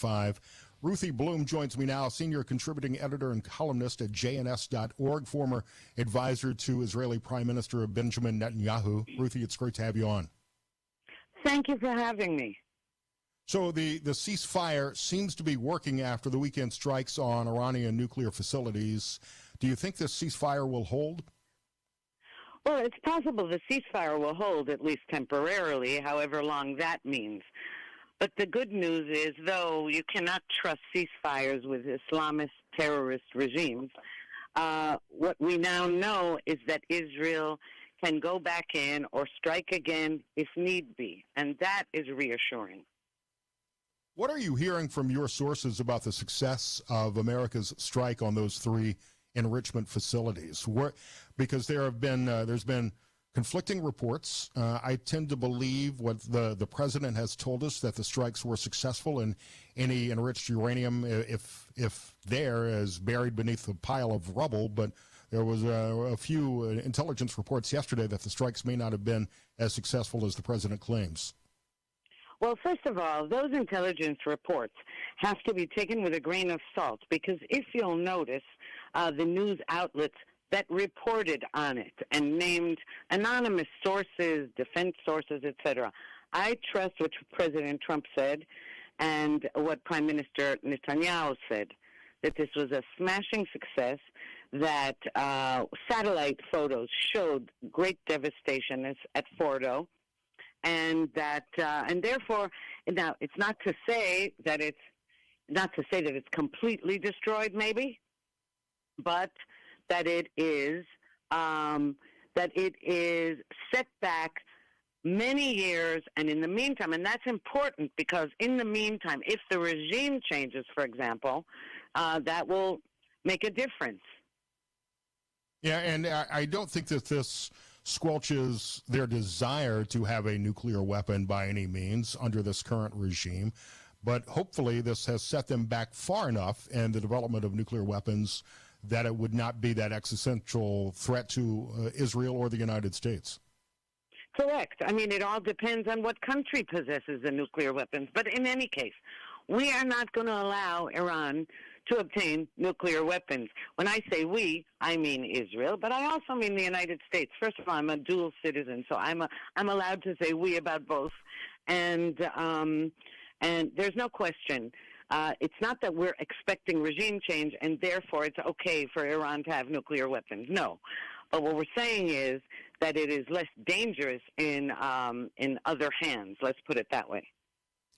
5. Ruthie Blum joins me now, senior contributing editor and columnist at jns.org, former advisor to Israeli Prime Minister Benjamin Netanyahu. Ruthie, it's great to have you on. Thank you for having me. So the ceasefire seems to be working after the weekend strikes on Iranian nuclear facilities. Do you think this ceasefire will hold? Well, it's possible the ceasefire will hold, at least temporarily, however long that means. But the good news is, though you cannot trust ceasefires with Islamist terrorist regimes, what we now know is that Israel can go back in or strike again if need be, and that is reassuring. What are you hearing from your sources about the success of America's strike on those three enrichment facilities? Because there's been conflicting reports. I tend to believe what the president has told us, that the strikes were successful and any enriched uranium, if there, is buried beneath a pile of rubble. But there was a few intelligence reports yesterday that the strikes may not have been as successful as the president claims. Well, first of all, those intelligence reports have to be taken with a grain of salt, because if you'll notice, the news outlets that reported on it and named anonymous sources, defense sources, etc. I trust what President Trump said and what Prime Minister Netanyahu said, that this was a smashing success, that satellite photos showed great devastation at Fordo, and that and therefore, now it's not to say that it's completely destroyed, maybe, but that it is set back many years, and in the meantime, and that's important, because in the meantime, if the regime changes, for example, that will make a difference. Yeah, and I don't think that this squelches their desire to have a nuclear weapon by any means under this current regime, but hopefully this has set them back far enough in the development of nuclear weapons that it would not be that existential threat to Israel or the United States. Correct. I mean, it all depends on what country possesses the nuclear weapons. But in any case, we are not going to allow Iran to obtain nuclear weapons. When I say we, I mean Israel, but I also mean the United States. First of all, I'm a dual citizen, so I'm allowed to say we about both. And there's no question. It's not that we're expecting regime change and therefore it's okay for Iran to have nuclear weapons. No. But what we're saying is that it is less dangerous in other hands. Let's put it that way.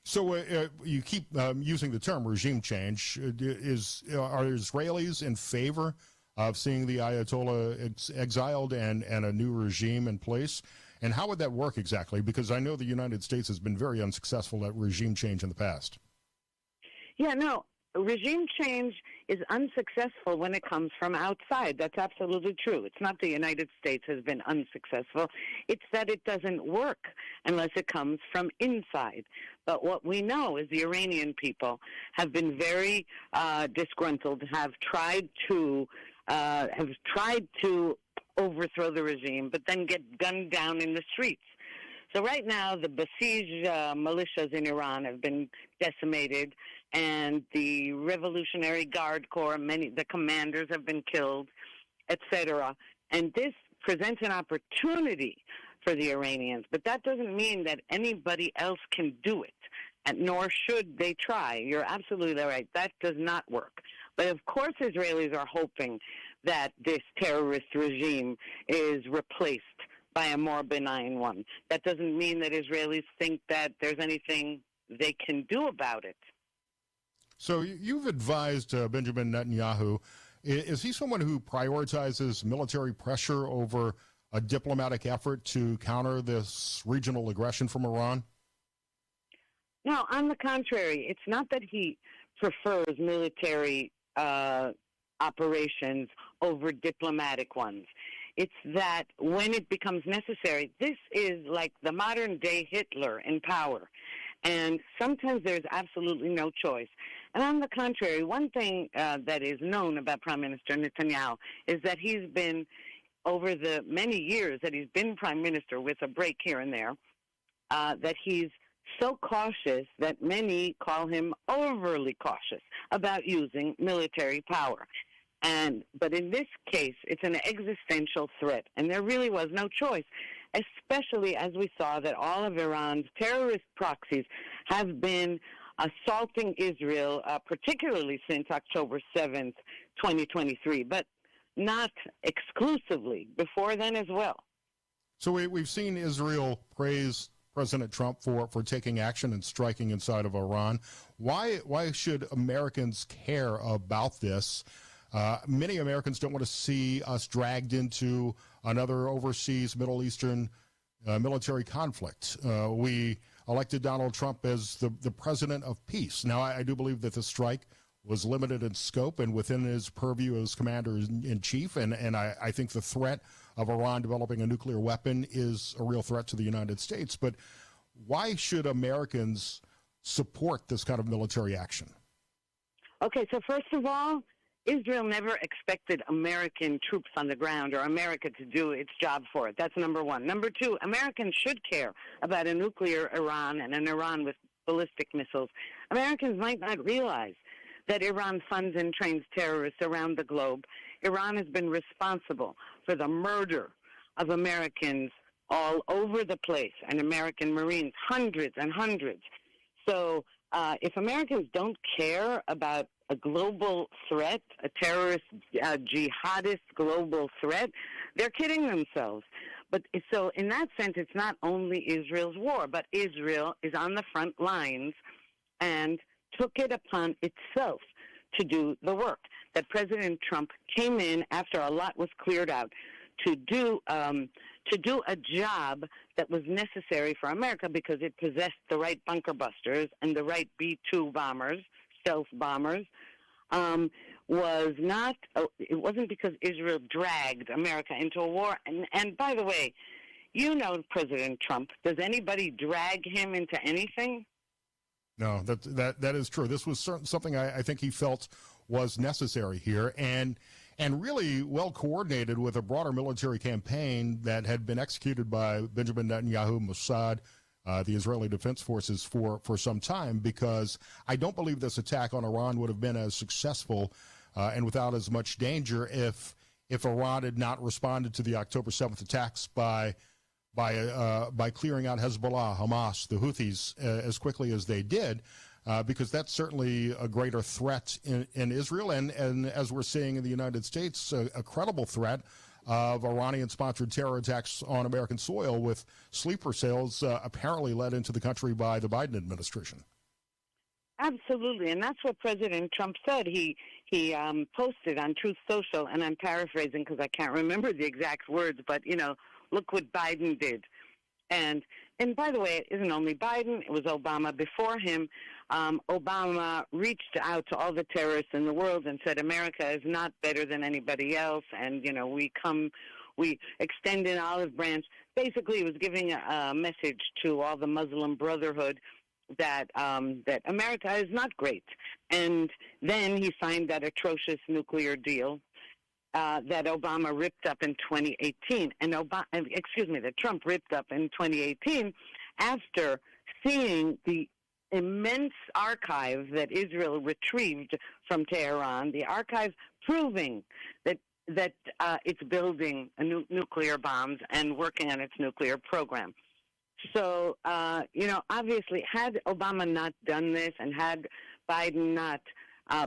So you keep using the term regime change. Are Israelis in favor of seeing the Ayatollah exiled and a new regime in place? And how would that work exactly? Because I know the United States has been very unsuccessful at regime change in the past. Yeah, no. Regime change is unsuccessful when it comes from outside. That's absolutely true. It's not the United States has been unsuccessful. It's that it doesn't work unless it comes from inside. But what we know is the Iranian people have been very disgruntled, have tried to overthrow the regime, but then get gunned down in the streets. So right now, the Basij militias in Iran have been decimated, and the Revolutionary Guard Corps, the commanders have been killed, etc. And this presents an opportunity for the Iranians, but that doesn't mean that anybody else can do it, and nor should they try. You're absolutely right. That does not work. But of course, Israelis are hoping that this terrorist regime is replaced by a more benign one. That doesn't mean that Israelis think that there's anything they can do about it. So you've advised Benjamin Netanyahu. Is he someone who prioritizes military pressure over a diplomatic effort to counter this regional aggression from Iran? No, on the contrary. It's not that he prefers military operations over diplomatic ones. It's that when it becomes necessary, this is like the modern-day Hitler in power. And sometimes there's absolutely no choice. And on the contrary, one thing that is known about Prime Minister Netanyahu is that he's been, over the many years that he's been Prime Minister with a break here and there, that he's so cautious that many call him overly cautious about using military power. But in this case, it's an existential threat, and there really was no choice, especially as we saw that all of Iran's terrorist proxies have been assaulting Israel, particularly since October 7th, 2023, but not exclusively, before then as well. So we've seen Israel praise President Trump for taking action and striking inside of Iran. Why should Americans care about this? Many Americans don't want to see us dragged into another overseas Middle Eastern military conflict. We elected Donald Trump as the president of peace. Now, I do believe that the strike was limited in scope and within his purview as commander-in-chief, and I think the threat of Iran developing a nuclear weapon is a real threat to the United States. But why should Americans support this kind of military action? Okay, so first of all, Israel never expected American troops on the ground or America to do its job for it. That's number one. Number two, Americans should care about a nuclear Iran and an Iran with ballistic missiles. Americans might not realize that Iran funds and trains terrorists around the globe. Iran has been responsible for the murder of Americans all over the place, and American Marines, hundreds and hundreds. So if Americans don't care about a global threat, a terrorist, jihadist global threat, they're kidding themselves. But so in that sense, it's not only Israel's war, but Israel is on the front lines and took it upon itself to do the work. That President Trump came in after a lot was cleared out to do a job that was necessary for America because it possessed the right bunker busters and the right B-2 bombers, stealth bombers. It wasn't because Israel dragged America into a war. And by the way, you know President Trump. Does anybody drag him into anything? No, that is true. This was something I think he felt was necessary here, and really well coordinated with a broader military campaign that had been executed by Benjamin Netanyahu, Mossad, the Israeli Defense Forces for some time, because I don't believe this attack on Iran would have been as successful and without as much danger if Iran had not responded to the October 7th attacks by clearing out Hezbollah, Hamas, the Houthis as quickly as they did, because that's certainly a greater threat in Israel, and as we're seeing in the United States, a credible threat of Iranian-sponsored terror attacks on American soil, with sleeper cells apparently led into the country by the Biden administration. Absolutely, and that's what President Trump said. He posted on Truth Social, and I'm paraphrasing because I can't remember the exact words, but, look what Biden did. And by the way, it isn't only Biden, it was Obama before him. Obama reached out to all the terrorists in the world and said, America is not better than anybody else, and, we extend an olive branch. Basically, he was giving a message to all the Muslim Brotherhood that America is not great. And then he signed that atrocious nuclear deal that Obama ripped up in 2018, that Trump ripped up in 2018 after seeing the immense archive that Israel retrieved from Tehran, the archive proving that it's building nuclear bombs and working on its nuclear program. So, obviously, had Obama not done this and had Biden not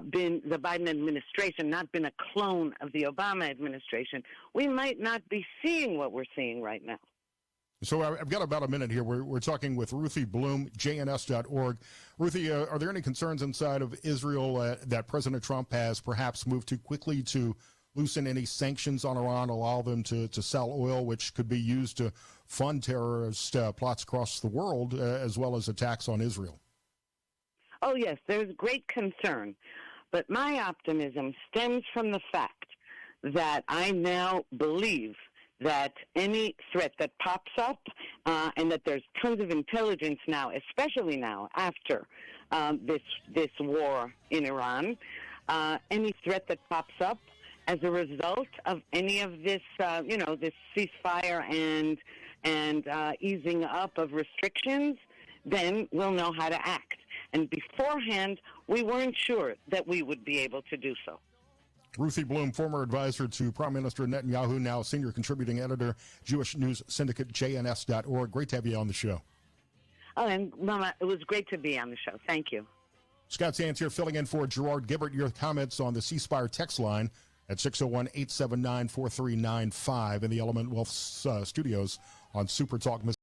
been the Biden administration, not been a clone of the Obama administration, we might not be seeing what we're seeing right now. So I've got about a minute here. We're talking with Ruthie Blum, jns.org. Ruthie, are there any concerns inside of Israel that President Trump has perhaps moved too quickly to loosen any sanctions on Iran, allow them to sell oil, which could be used to fund terrorist plots across the world, as well as attacks on Israel? Oh, yes, there's great concern. But my optimism stems from the fact that I now believe that any threat that pops up, and that there's tons of intelligence now, especially now after this war in Iran, any threat that pops up as a result of any of this, this ceasefire and easing up of restrictions then we'll know how to act. And beforehand, we weren't sure that we would be able to do so. Ruthie Blum, former advisor to Prime Minister Netanyahu, now senior contributing editor, Jewish News Syndicate, JNS.org. Great to have you on the show. Oh, and Mama, it was great to be on the show. Thank you. Scott Sands here, filling in for Gerard Gibbert. Your comments on the Ceasefire text line at 601-879-4395 in the Element Wealth studios on SuperTalk.